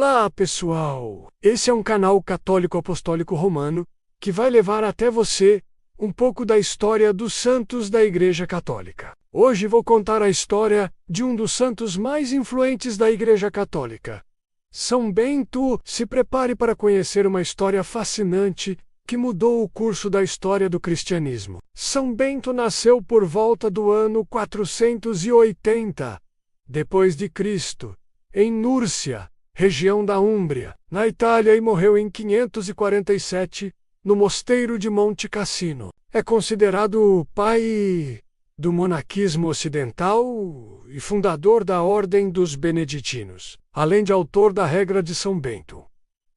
Olá, pessoal! Esse é um canal católico apostólico romano que vai levar até você um pouco da história dos santos da Igreja Católica. Hoje vou contar a história de um dos santos mais influentes da Igreja Católica, São Bento. Se prepare para conhecer uma história fascinante que mudou o curso da história do cristianismo. São Bento nasceu por volta do ano 480 depois de Cristo, em Núrcia, região da Úmbria, na Itália, e morreu em 547, no mosteiro de Monte Cassino. É considerado o pai do monaquismo ocidental e fundador da Ordem dos Beneditinos, além de autor da Regra de São Bento,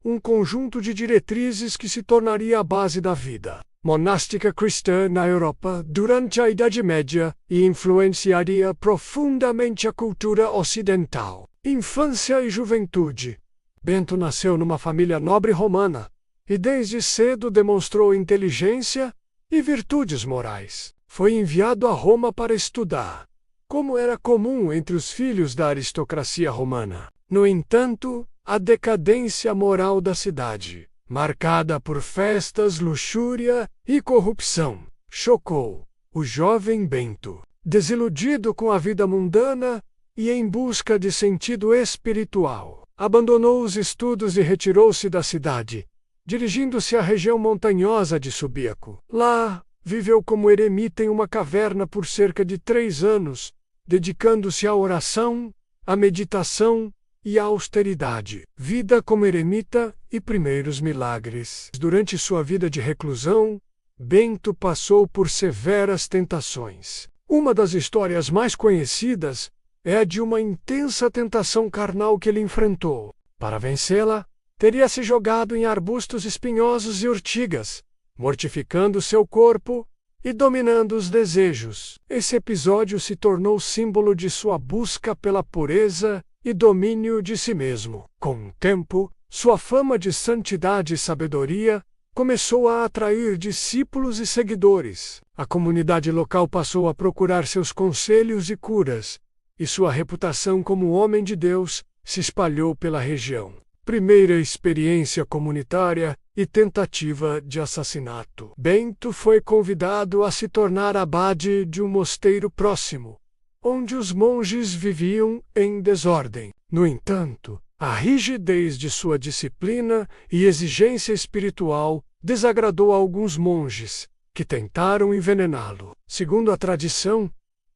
um conjunto de diretrizes que se tornaria a base da vida monástica cristã na Europa durante a Idade Média e influenciaria profundamente a cultura ocidental. Infância e juventude. Bento nasceu numa família nobre romana e desde cedo demonstrou inteligência e virtudes morais. Foi enviado a Roma para estudar, como era comum entre os filhos da aristocracia romana. No entanto, a decadência moral da cidade, marcada por festas, luxúria e corrupção, chocou o jovem Bento. Desiludido com a vida mundana e em busca de sentido espiritual, abandonou os estudos e retirou-se da cidade, dirigindo-se à região montanhosa de Subíaco. Lá, viveu como eremita em uma caverna por cerca de 3 anos, dedicando-se à oração, à meditação e à austeridade. Vida como eremita e primeiros milagres. Durante sua vida de reclusão, Bento passou por severas tentações. Uma das histórias mais conhecidas é a de uma intensa tentação carnal que ele enfrentou. Para vencê-la, teria se jogado em arbustos espinhosos e urtigas, mortificando seu corpo e dominando os desejos. Esse episódio se tornou símbolo de sua busca pela pureza e domínio de si mesmo. Com o tempo, sua fama de santidade e sabedoria começou a atrair discípulos e seguidores. A comunidade local passou a procurar seus conselhos e curas, e sua reputação como homem de Deus se espalhou pela região. Primeira experiência comunitária e tentativa de assassinato. Bento foi convidado a se tornar abade de um mosteiro próximo, onde os monges viviam em desordem. No entanto, a rigidez de sua disciplina e exigência espiritual desagradou a alguns monges, que tentaram envenená-lo. Segundo a tradição,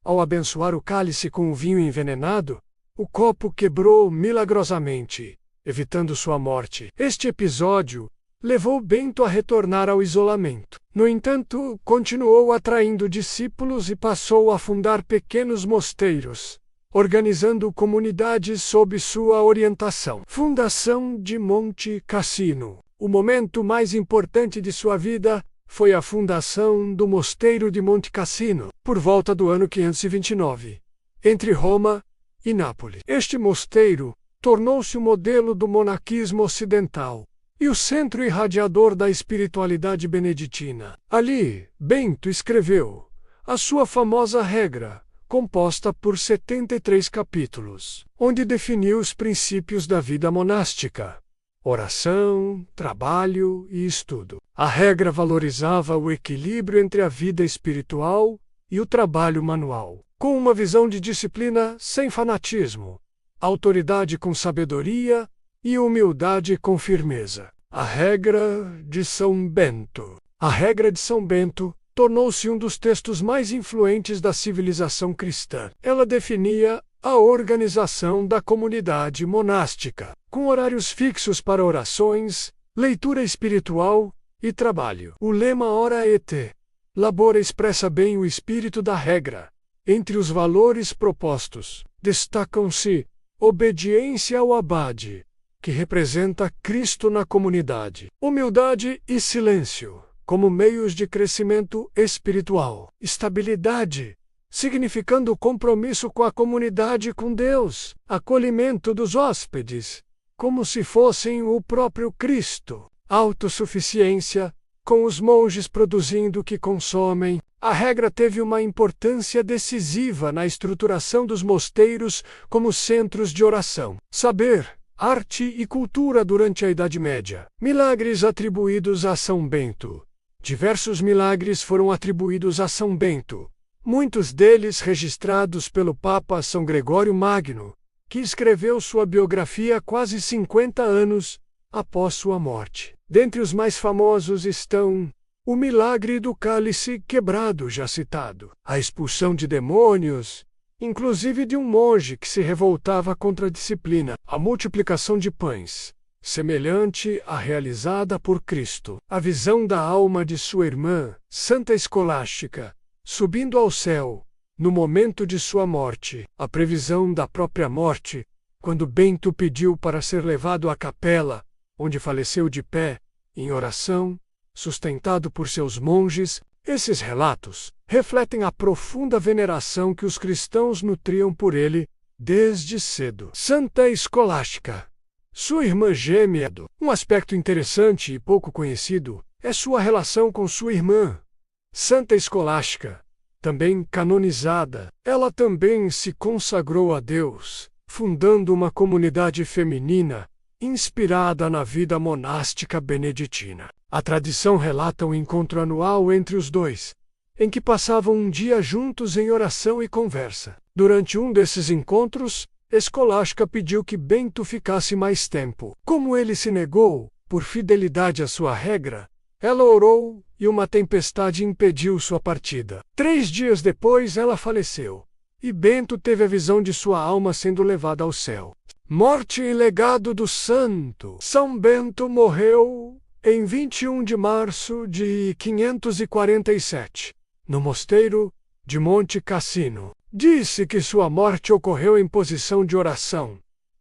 ao abençoar o cálice com o vinho envenenado, o copo quebrou milagrosamente, evitando sua morte. Este episódio levou Bento a retornar ao isolamento. No entanto, continuou atraindo discípulos e passou a fundar pequenos mosteiros, organizando comunidades sob sua orientação. Fundação de Monte Cassino. O momento mais importante de sua vida foi a fundação do Mosteiro de Monte Cassino, por volta do ano 529, entre Roma e Nápoles. Este mosteiro tornou-se o modelo do monaquismo ocidental e o centro irradiador da espiritualidade beneditina. Ali, Bento escreveu a sua famosa regra, composta por 73 capítulos, onde definiu os princípios da vida monástica: oração, trabalho e estudo. A regra valorizava o equilíbrio entre a vida espiritual e o trabalho manual, com uma visão de disciplina sem fanatismo, autoridade com sabedoria e humildade com firmeza. A regra de São Bento. A regra de São Bento tornou-se um dos textos mais influentes da civilização cristã. Ela definia a organização da comunidade monástica, com horários fixos para orações, leitura espiritual e trabalho. O lema Ora et Labora expressa bem o espírito da regra. Entre os valores propostos, destacam-se obediência ao abade, que representa Cristo na comunidade, humildade e silêncio, como meios de crescimento espiritual, estabilidade, significando compromisso com a comunidade e com Deus, acolhimento dos hóspedes, como se fossem o próprio Cristo, autossuficiência, com os monges produzindo o que consomem. A regra teve uma importância decisiva na estruturação dos mosteiros como centros de oração. Saber Arte e cultura durante a Idade Média. Milagres atribuídos a São Bento. Diversos milagres foram atribuídos a São Bento, muitos deles registrados pelo Papa São Gregório Magno, que escreveu sua biografia quase 50 anos após sua morte. Dentre os mais famosos estão o milagre do cálice quebrado, já citado, a expulsão de demônios, inclusive de um monge que se revoltava contra a disciplina, a multiplicação de pães, semelhante à realizada por Cristo, a visão da alma de sua irmã, Santa Escolástica, subindo ao céu, no momento de sua morte, a previsão da própria morte, quando Bento pediu para ser levado à capela, onde faleceu de pé, em oração, sustentado por seus monges. Esses relatos refletem a profunda veneração que os cristãos nutriam por ele desde cedo. Santa Escolástica, sua irmã gêmea. Um aspecto interessante e pouco conhecido é sua relação com sua irmã. Santa Escolástica, também canonizada, ela também se consagrou a Deus, fundando uma comunidade feminina inspirada na vida monástica beneditina. A tradição relata um encontro anual entre os dois, em que passavam um dia juntos em oração e conversa. Durante um desses encontros, Escolástica pediu que Bento ficasse mais tempo. Como ele se negou, por fidelidade à sua regra, ela orou e uma tempestade impediu sua partida. 3 dias depois ela faleceu, e Bento teve a visão de sua alma sendo levada ao céu. Morte e legado do santo. São Bento morreu em 21 de março de 547, no mosteiro de Monte Cassino. Disse que sua morte ocorreu em posição de oração,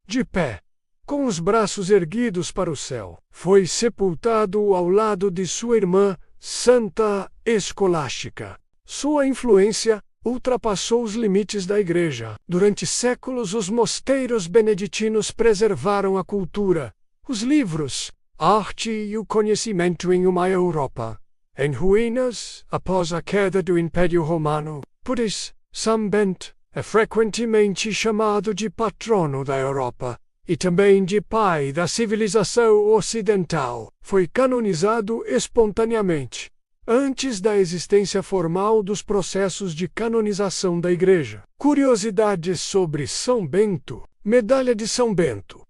de pé, com os braços erguidos para o céu. Foi sepultado ao lado de sua irmã, Santa Escolástica. Sua influência ultrapassou os limites da Igreja. Durante séculos, os mosteiros beneditinos preservaram a cultura, os livros, a arte e o conhecimento em uma Europa em ruínas após a queda do Império Romano. Por isso, São Bento é frequentemente chamado de patrono da Europa e também de pai da civilização ocidental. Foi canonizado espontaneamente, antes da existência formal dos processos de canonização da Igreja. Curiosidades sobre São Bento. Medalha de São Bento.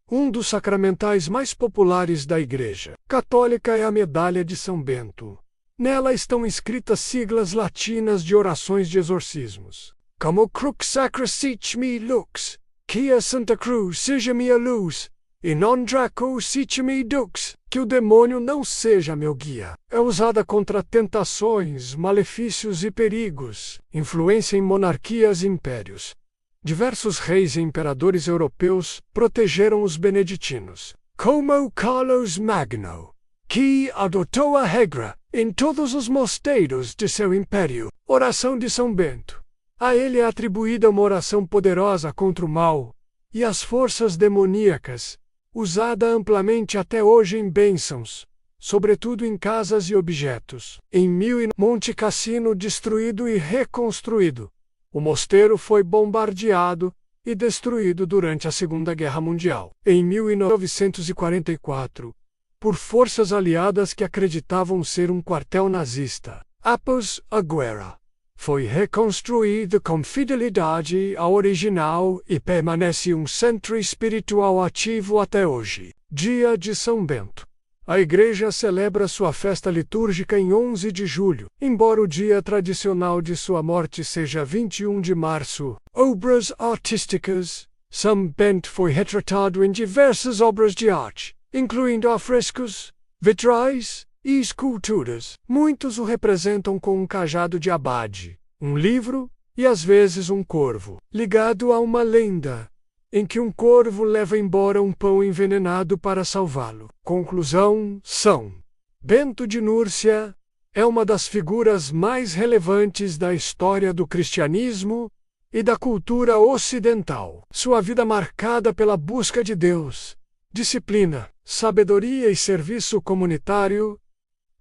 Um dos sacramentais mais populares da Igreja Católica é a Medalha de São Bento. Nela estão escritas siglas latinas de orações de exorcismos, como Crux Sacra Sic me lux, Quia Santa Cruz seja minha luz, e non Draco sic me dux, que o demônio não seja meu guia. É usada contra tentações, malefícios e perigos, influência em monarquias e impérios. Diversos reis e imperadores europeus protegeram os beneditinos, como Carlos Magno, que adotou a regra em todos os mosteiros de seu império. Oração de São Bento. A ele é atribuída uma oração poderosa contra o mal e as forças demoníacas, usada amplamente até hoje em bênçãos, sobretudo em casas e objetos. Em Monte Cassino destruído e reconstruído. O mosteiro foi bombardeado e destruído durante a Segunda Guerra Mundial. Em 1944, por forças aliadas que acreditavam ser um quartel nazista, após a guerra, foi reconstruído com fidelidade ao original e permanece um centro espiritual ativo até hoje. Dia de São Bento. A Igreja celebra sua festa litúrgica em 11 de julho, embora o dia tradicional de sua morte seja 21 de março. Obras artísticas. São Bento foi retratado em diversas obras de arte, incluindo afrescos, vitrais e esculturas. Muitos o representam com um cajado de abade, um livro e às vezes um corvo, ligado a uma lenda, em que um corvo leva embora um pão envenenado para salvá-lo. Conclusão: São Bento de Núrcia é uma das figuras mais relevantes da história do cristianismo e da cultura ocidental. Sua vida marcada pela busca de Deus, disciplina, sabedoria e serviço comunitário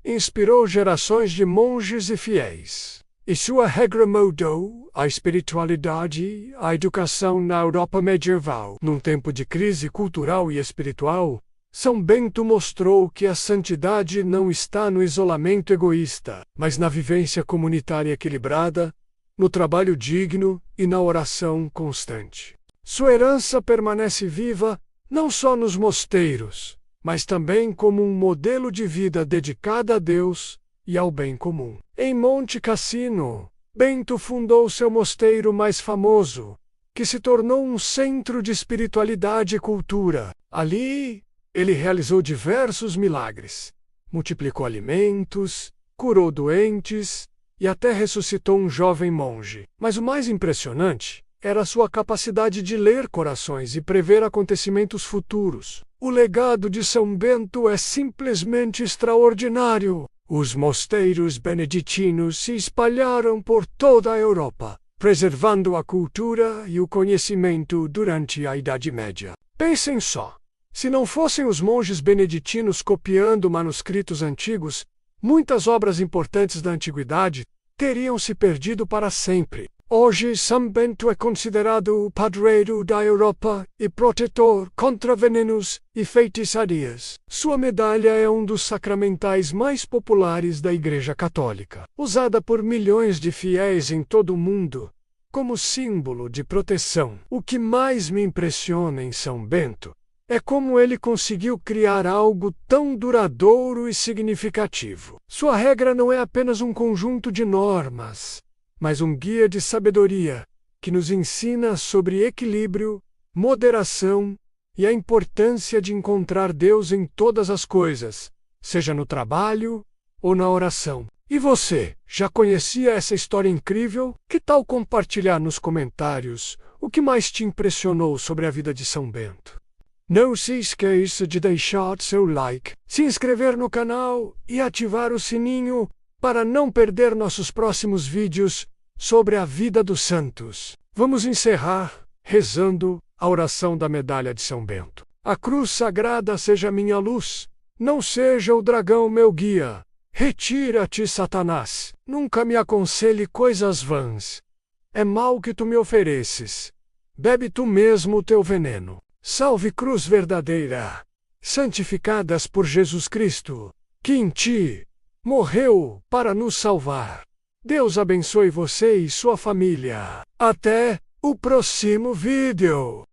inspirou gerações de monges e fiéis. e sua regra mudou: a espiritualidade, a educação na Europa medieval. Num tempo de crise cultural e espiritual, São Bento mostrou que a santidade não está no isolamento egoísta, mas na vivência comunitária equilibrada, no trabalho digno e na oração constante. Sua herança permanece viva não só nos mosteiros, mas também como um modelo de vida dedicado a Deus e ao bem comum. Em Monte Cassino, Bento fundou seu mosteiro mais famoso, que se tornou um centro de espiritualidade e cultura. Ali, ele realizou diversos milagres, multiplicou alimentos, curou doentes e até ressuscitou um jovem monge. Mas o mais impressionante era sua capacidade de ler corações e prever acontecimentos futuros. O legado de São Bento é simplesmente extraordinário. Os mosteiros beneditinos se espalharam por toda a Europa, preservando a cultura e o conhecimento durante a Idade Média. Pensem só, se não fossem os monges beneditinos copiando manuscritos antigos, muitas obras importantes da antiguidade teriam se perdido para sempre. Hoje, São Bento é considerado o padroeiro da Europa e protetor contra venenos e feitiçarias. Sua medalha é um dos sacramentais mais populares da Igreja Católica, usada por milhões de fiéis em todo o mundo como símbolo de proteção. O que mais me impressiona em São Bento é como ele conseguiu criar algo tão duradouro e significativo. Sua regra não é apenas um conjunto de normas, mas um guia de sabedoria que nos ensina sobre equilíbrio, moderação e a importância de encontrar Deus em todas as coisas, seja no trabalho ou na oração. E você, já conhecia essa história incrível? Que tal compartilhar nos comentários o que mais te impressionou sobre a vida de São Bento? Não se esqueça de deixar seu like, se inscrever no canal e ativar o sininho para não perder nossos próximos vídeos sobre a vida dos santos. Vamos encerrar rezando a oração da medalha de São Bento. A cruz sagrada seja minha luz, não seja o dragão meu guia. Retira-te, Satanás. Nunca me aconselhe coisas vãs. É mal que tu me ofereces. Bebe tu mesmo o teu veneno. Salve cruz verdadeira, santificadas por Jesus Cristo, que em ti morreu para nos salvar. Deus abençoe você e sua família. Até o próximo vídeo.